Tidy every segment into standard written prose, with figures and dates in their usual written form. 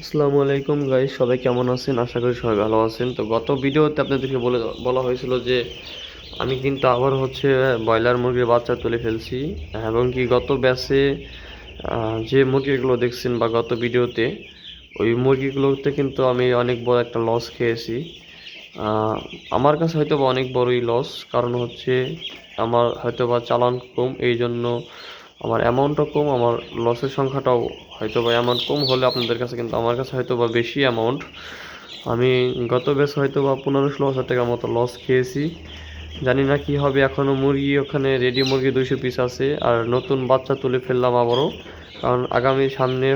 আসসালামু আলাইকুম গাইস, সবাই কেমন আছেন? আশা করি সবাই ভালো আছেন। তো গত ভিডিওতে আপনাদেরকে বলা হয়েছিল যে আমি কিন্তু আবার ব্রয়লার মুরগির বাচ্চা তুলে ফেলছি, এবং কি গত ব্যাচে যে মুরগিগুলো দেখছেন বা গত ভিডিওতে ওই মুরগিগুলোতে কিন্তু আমি অনেক বড় একটা লস খেয়েছি। আহ, আমার কাছে হয়তো বা অনেক বড়ই লস, কারণ আমার হয়তো বা চালান কম, এই জন্য আমার অ্যামাউন্টও কম, আমার লসের সংখ্যাটাও হয়তো বা অ্যামাউন্ট কম হলে আপনাদের কাছে কিন্তু আমার কাছে হয়তো বা বেশি অ্যামাউন্ট। আমি গত বেশ হয়তো বা 15-16 হাজার টাকার মতো লস খেয়েছি। জানি না কি হবে। এখনও মুরগি ওখানে রেডি মুরগি 200 পিস আছে, আর নতুন বাচ্চা তুলে ফেললাম আবারও, কারণ সামনে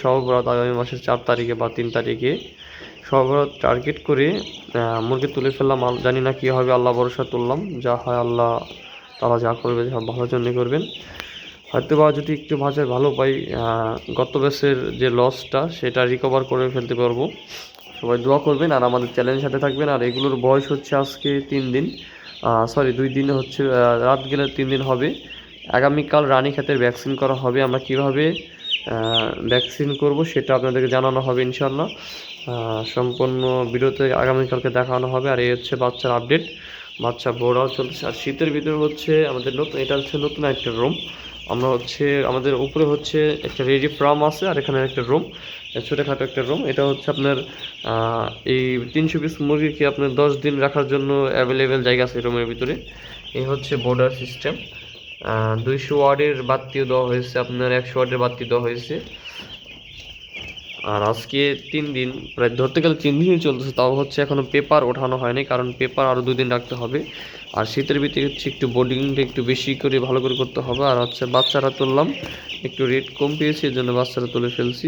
শবে বরাত, আগামী মাসের 4 তারিখে বা 3 তারিখে শবে বরাত টার্গেট করে মুরগি তুলে ফেললাম। জানি না কি হবে, আল্লাহ ভরসা তুললাম, যা হয় আল্লাহ তারা যা করবে সব ভালোর জন্যই করবেন। হয়তো বা যদি একটু বাজার ভালো পাই, গত ব্যাচের যে লসটা সেটা রিকভার করে ফেলতে পারবো। সবাই দোয়া করবেন আর আমাদের চ্যানেলের সাথে থাকবেন। আর এগুলোর বয়স আজকে 3 দিন, সরি 2 দিন, রাত গেলে 3 দিন হবে। আগামীকাল রানীক্ষেতের ভ্যাকসিন করা হবে। আমরা কিভাবে ভ্যাকসিন করব সেটা আপনাদেরকে জানানো হবে ইনশাল্লাহ। সম্পূর্ণ ভিডিওতে আগামীকালকে দেখানো হবে। আর এই বাচ্চার আপডেট। বাচ্চা বড়াও চলছে। আর শীতের ভিতরে আমাদের এটা নতুন একটা রুম। আমরা আমাদের উপরে একটা রেডি ফার্ম আছে, আর এখানে একটা রুম, ছোটোখাটো একটা রুম। এটা আপনার এই 300 পিস মুরগিকে আপনার 10 দিন রাখার জন্য অ্যাভেলেবেল জায়গা আছে রুমের ভিতরে। এই বোর্ডার সিস্টেম। 200 ওয়াটের বাতিও দেওয়া হয়েছে, আপনার 100 ওয়াটের বাতি দেওয়া হয়েছে। আর আজকে 3 দিন, প্রায় ধরতে গেলে 3 দিনই চলতেছে, তাও এখনো পেপার ওঠানো হয়নি, কারণ পেপার আরও 2 দিন রাখতে হবে। আর শীতের ভিতরে একটু বোর্ডিংটা একটু বেশি করে ভালো করে করতে হবে। আর বাচ্চারা তুললাম, একটু রেট কম পেয়েছি, এর জন্য বাচ্চারা তুলে ফেলছি।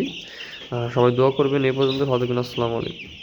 সবাই দোয়া করবেন। এই পর্যন্ত ভালো থাকবেন। আসসালামু আলাইকুম।